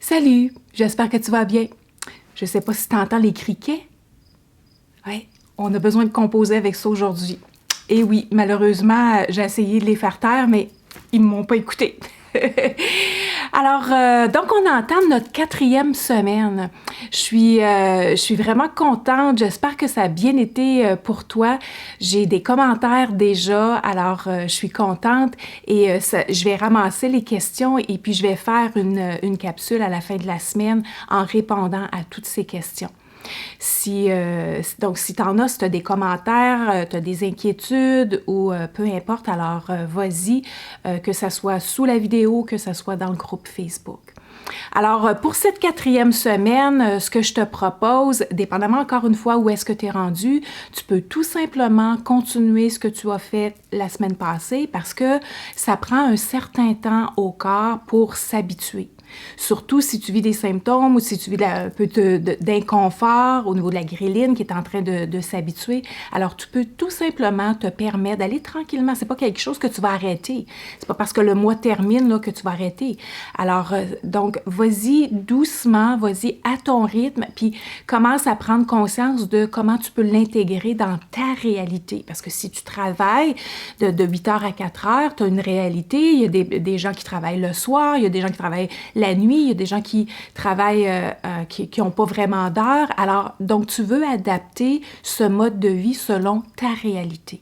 Salut, j'espère que tu vas bien. Je sais pas si tu entends les criquets. Oui, on a besoin de composer avec ça aujourd'hui. Et oui, malheureusement, j'ai essayé de les faire taire, mais ils m'ont pas écouté. Alors, donc on entame notre 4e semaine. Je suis vraiment contente. J'espère que ça a bien été pour toi. J'ai des commentaires déjà, alors je suis contente et je vais ramasser les questions et puis je vais faire une capsule à la fin de la semaine en répondant à toutes ces questions. Donc, si tu en as, si tu as des commentaires, tu as des inquiétudes ou peu importe, alors vas-y, que ça soit sous la vidéo, que ça soit dans le groupe Facebook. Alors, pour cette 4e semaine, ce que je te propose, dépendamment encore une fois où est-ce que tu es rendu, tu peux tout simplement continuer ce que tu as fait la semaine passée parce que ça prend un certain temps au corps pour s'habituer. Surtout si tu vis des symptômes ou si tu vis un peu d'inconfort au niveau de la ghrelline qui est en train de s'habituer. Alors, tu peux tout simplement te permettre d'aller tranquillement. C'est pas quelque chose que tu vas arrêter. C'est pas parce que le mois termine là, que tu vas arrêter. Alors, donc, vas-y doucement, vas-y à ton rythme, puis commence à prendre conscience de comment tu peux l'intégrer dans ta réalité. Parce que si tu travailles de 8h à 4h, tu as une réalité. Il y a des gens qui travaillent le soir, il y a des gens qui travaillent la nuit, il y a des gens qui travaillent, qui n'ont pas vraiment d'heure. Alors, donc, tu veux adapter ce mode de vie selon ta réalité.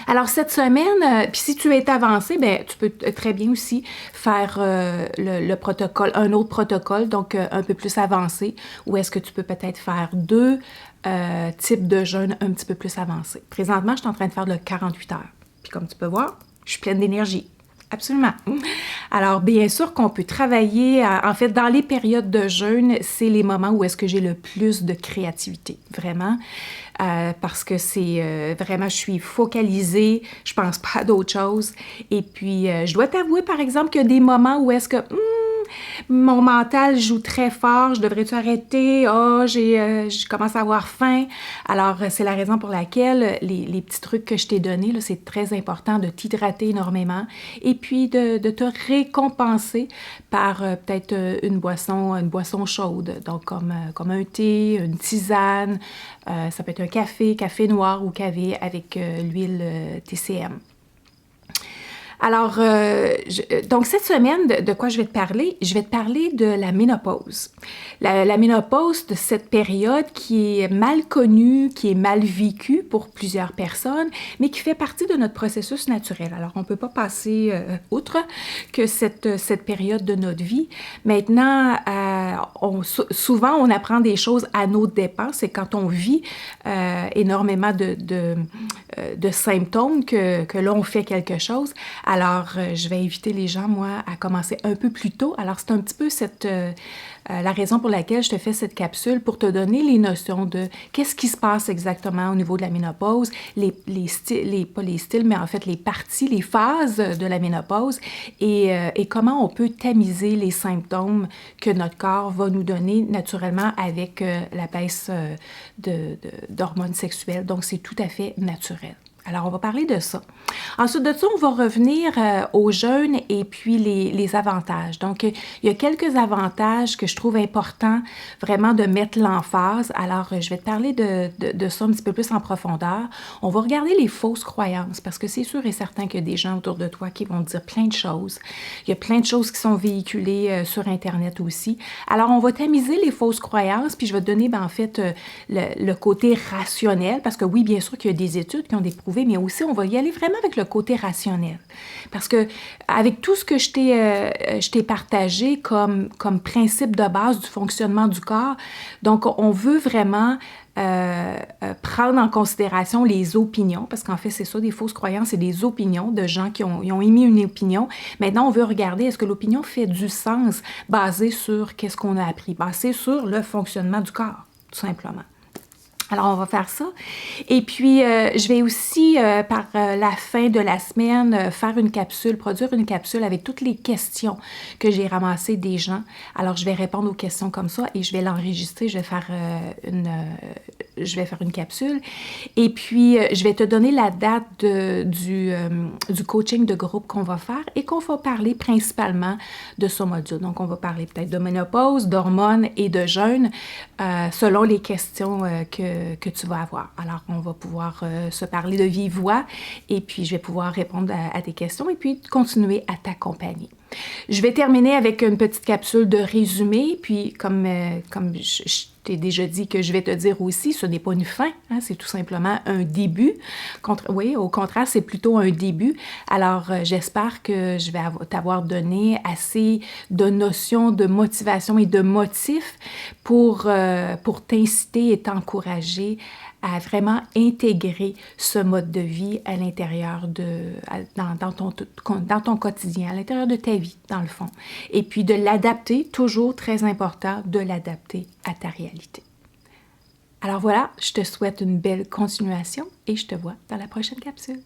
Alors, cette semaine, puis si tu es avancé, ben tu peux très bien aussi faire le protocole, un autre protocole, donc un peu plus avancé, ou est-ce que tu peux peut-être faire 2 types de jeûne un petit peu plus avancés. Présentement, je suis en train de faire le 48 heures. Puis comme tu peux voir, je suis pleine d'énergie. Absolument. Alors, bien sûr qu'on peut travailler, en fait, dans les périodes de jeûne, c'est les moments où est-ce que j'ai le plus de créativité, vraiment, parce que c'est vraiment, je suis focalisée, je pense pas à d'autres choses. Et puis, je dois t'avouer, par exemple, qu'il y a des moments où est-ce que mon mental joue très fort, je devrais-tu arrêter? Je commence à avoir faim. Alors, c'est la raison pour laquelle les petits trucs que je t'ai donnés, là, c'est très important de t'hydrater énormément et puis de te récompenser par peut-être une boisson chaude, donc comme un thé, une tisane, ça peut être un café noir ou café avec l'huile TCM. Alors, donc cette semaine, de quoi je vais te parler? Je vais te parler de la ménopause. La ménopause, de cette période qui est mal connue, qui est mal vécue pour plusieurs personnes, mais qui fait partie de notre processus naturel. Alors, on ne peut pas passer outre que cette période de notre vie. Maintenant, souvent, on apprend des choses à nos dépens. C'est quand on vit énormément de symptômes que là, on fait quelque chose. Alors, je vais inviter les gens, moi, à commencer un peu plus tôt. Alors, c'est un petit peu la raison pour laquelle je te fais cette capsule, pour te donner les notions de qu'est-ce qui se passe exactement au niveau de la ménopause, pas les styles, mais en fait les parties, les phases de la ménopause et comment on peut tamiser les symptômes que notre corps va nous donner naturellement avec la baisse d'hormones sexuelles. Donc, c'est tout à fait naturel. Alors, on va parler de ça. Ensuite de ça, on va revenir au jeûne et puis les avantages. Donc, il y a quelques avantages que je trouve importants vraiment de mettre l'emphase. Alors, je vais te parler de ça un petit peu plus en profondeur. On va regarder les fausses croyances parce que c'est sûr et certain qu'il y a des gens autour de toi qui vont te dire plein de choses. Il y a plein de choses qui sont véhiculées sur Internet aussi. Alors, on va tamiser les fausses croyances puis je vais te donner, en fait, le côté rationnel parce que oui, bien sûr qu'il y a des études qui ont prouvé, mais aussi on va y aller vraiment avec le côté rationnel. Parce que avec tout ce que je t'ai partagé comme principe de base du fonctionnement du corps, donc on veut vraiment prendre en considération les opinions, parce qu'en fait, c'est ça, des fausses croyances, c'est des opinions de gens qui ont émis une opinion. Maintenant, on veut regarder, est-ce que l'opinion fait du sens basé sur qu'est-ce qu'on a appris, basé sur le fonctionnement du corps, tout simplement. Alors, on va faire ça. Et puis, je vais aussi, par la fin de la semaine, produire une capsule avec toutes les questions que j'ai ramassées des gens. Alors, je vais répondre aux questions comme ça et je vais l'enregistrer. Je vais faire je vais faire une capsule. Et puis, je vais te donner la date du coaching de groupe qu'on va faire et qu'on va parler principalement de ce module. Donc, on va parler peut-être de ménopause, d'hormones et de jeûne selon les questions que tu vas avoir. Alors, on va pouvoir se parler de vive voix et puis je vais pouvoir répondre à tes questions et puis continuer à t'accompagner. Je vais terminer avec une petite capsule de résumé, puis comme je t'ai déjà dit que je vais te dire aussi, ce n'est pas une fin, hein, c'est tout simplement un début. Oui, au contraire, c'est plutôt un début. Alors, j'espère que je vais t'avoir donné assez de notions, de motivation et de motifs pour t'inciter et t'encourager à vraiment intégrer ce mode de vie à l'intérieur dans ton quotidien, à l'intérieur de ta vie, dans le fond. Et puis de l'adapter, toujours très important, de l'adapter à ta réalité. Alors voilà, je te souhaite une belle continuation et je te vois dans la prochaine capsule.